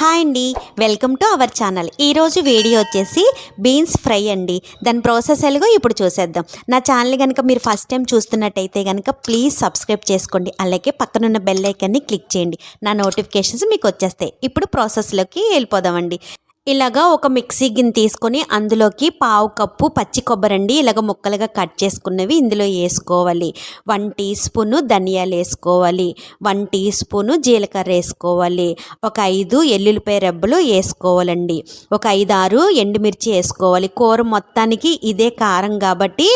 Hi అండి, welcome to our channel. ఈరోజు video వచ్చేసి బీన్స్ ఫ్రై అండి. దాని ప్రాసెస్ ఎలాగో ఇప్పుడు చూసేద్దాం. నా ఛానల్ కనుక మీరు ఫస్ట్ టైం చూస్తున్నట్టయితే కనుక ప్లీజ్ సబ్స్క్రైబ్ చేసుకోండి. అలాగే పక్కనున్న బెల్ ఐకాన్ని క్లిక్ చేయండి. నా నోటిఫికేషన్స్ మీకు వచ్చేస్తాయి. ఇప్పుడు ప్రాసెస్లోకి వెళ్ళిపోదామండి. ఇలాగా ఒక మిక్సీ గిన్నె తీసుకొని అందులోకి పావు కప్పు పచ్చి కొబ్బరి అండి ఇలాగ ముక్కలుగా కట్ చేసుకున్నవి ఇందులో వేసుకోవాలి. 1 టీ స్పూను ధనియాలు వేసుకోవాలి. 1 టీ స్పూను జీలకర్ర వేసుకోవాలి. ఒక 5 ఎల్లుల్లిపాయ రెబ్బలు వేసుకోవాలండి. ఒక 5-6 ఎండుమిర్చి వేసుకోవాలి. కూర మొత్తానికి ఇదే కారం కాబట్టి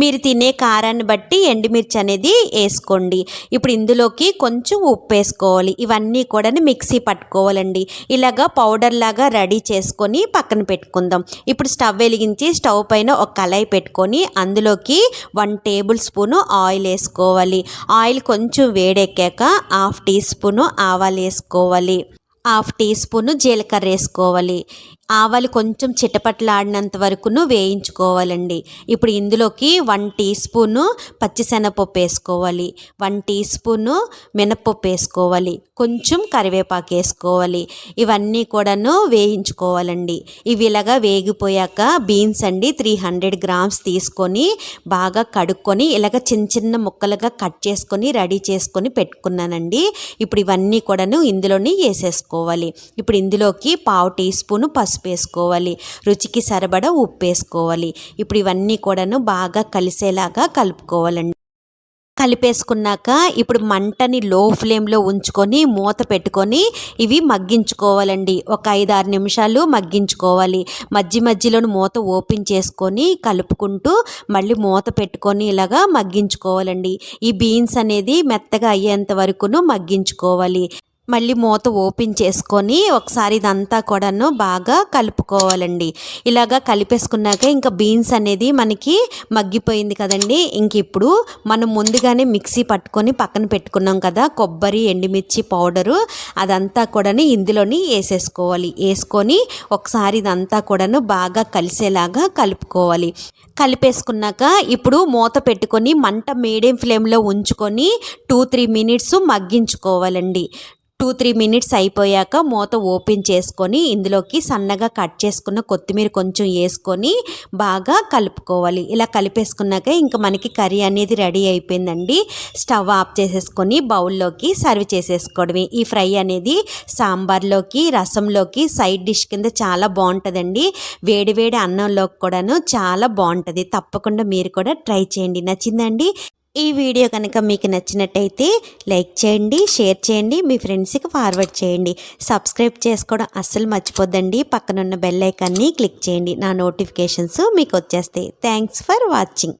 మీరు తినే కారాన్ని బట్టి ఎండుమిర్చి అనేది వేసుకోండి. ఇప్పుడు ఇందులోకి కొంచెం ఉప్పు వేసుకోవాలి. ఇవన్నీ కూడా మిక్సీ పట్టుకోవాలండి. ఇలాగా పౌడర్ లాగా రెడీ చేసుకొని పక్కన పెట్టుకుందాం. ఇప్పుడు స్టవ్ వెలిగించి స్టవ్ పైన ఒక కళాయి పెట్టుకొని అందులోకి 1 టేబుల్ స్పూను ఆయిల్ వేసుకోవాలి. ఆయిల్ కొంచెం వేడెక్కాక 1/2 టీ స్పూను ఆవాలు వేసుకోవాలి. 1/2 టీ స్పూను జీలకర్ర వేసుకోవాలి. ఆవాలు కొంచెం చిటపట్లాడినంత వరకును వేయించుకోవాలండి. ఇప్పుడు ఇందులోకి 1 టీ స్పూను పచ్చిశనగపప్పు వేసుకోవాలి. 1 టీ స్పూను మినపప్పు వేసుకోవాలి. కొంచెం కరివేపాకు వేసుకోవాలి. ఇవన్నీ కూడాను వేయించుకోవాలండి. ఇవి ఇలాగా వేగిపోయాక బీన్స్ అండి 300 గ్రామ్స్ తీసుకొని బాగా కడుక్కొని ఇలాగ చిన్న చిన్న ముక్కలుగా కట్ చేసుకొని రెడీ చేసుకొని పెట్టుకున్నానండి. ఇప్పుడు ఇవన్నీ కూడాను ఇందులోని వేసేసుకోవాలి. ఇప్పుడు ఇందులోకి 1/2 టీ స్పూను పసుపు వేసుకోవాలి. రుచికి సరిపడా ఉప్పు వేసుకోవాలి. ఇప్పుడు ఇవన్నీ కూడాను బాగా కలిసేలాగా కలుపుకోవాలండి. కలిపేసుకున్నాక ఇప్పుడు మంటని లో ఫ్లేమ్లో ఉంచుకొని మూత పెట్టుకొని ఇవి మగ్గించుకోవాలండి. ఒక 5-6 నిమిషాలు మగ్గించుకోవాలి. మధ్యలో మూత ఓపెన్ చేసుకొని కలుపుకుంటూ మళ్ళీ మూత పెట్టుకొని ఇలాగా మగ్గించుకోవాలండి. ఈ బీన్స్ అనేది మెత్తగా అయ్యేంత వరకును మగ్గించుకోవాలి. మళ్ళీ మూత ఓపెన్ చేసుకొని ఒకసారి ఇదంతా కూడాను బాగా కలుపుకోవాలండి. ఇలాగా కలిపేసుకున్నాక ఇంకా బీన్స్ అనేది మనకి మగ్గిపోయింది కదండి. ఇంక ఇప్పుడు మనం ముందుగానే మిక్సీ పట్టుకొని పక్కన పెట్టుకున్నాం కదా కొబ్బరి ఎండుమిర్చి పౌడరు, అదంతా కూడాను ఇందులోని వేసేసుకోవాలి. వేసుకొని ఒకసారి ఇదంతా కూడాను బాగా కలిసేలాగా కలుపుకోవాలి. కలిపేసుకున్నాక ఇప్పుడు మూత పెట్టుకొని మంట మీడియం ఫ్లేమ్లో ఉంచుకొని 2-3 మినిట్స్ మగ్గించుకోవాలండి. 2-3 మినిట్స్ అయిపోయాక మూత ఓపెన్ చేసుకొని ఇందులోకి సన్నగా కట్ చేసుకున్న కొత్తిమీర కొంచెం వేసుకొని బాగా కలుపుకోవాలి. ఇలా కలిపేసుకున్నాక ఇంకా మనకి కర్రీ అనేది రెడీ అయిపోయిందండి. స్టవ్ ఆఫ్ చేసేసుకొని బౌల్లోకి సర్వ్ చేసేసుకోవడమే. ఈ ఫ్రై అనేది సాంబార్లోకి రసంలోకి సైడ్ డిష్ కింద చాలా బాగుంటుందండి. వేడివేడి అన్నంలోకి కూడాను చాలా బాగుంటుంది. తప్పకుండా మీరు కూడా ట్రై చేయండి. నచ్చిందండి? ఈ వీడియో కనుక మీకు నచ్చినట్టయితే లైక్ చేయండి, షేర్ చేయండి, మీ ఫ్రెండ్స్కి ఫార్వర్డ్ చేయండి. సబ్స్క్రైబ్ చేసుకోవడం అస్సలు మర్చిపోద్దండి. పక్కనున్న బెల్ ఐకాన్ని క్లిక్ చేయండి. నా నోటిఫికేషన్స్ మీకు వచ్చేస్తాయి. Thanks for watching.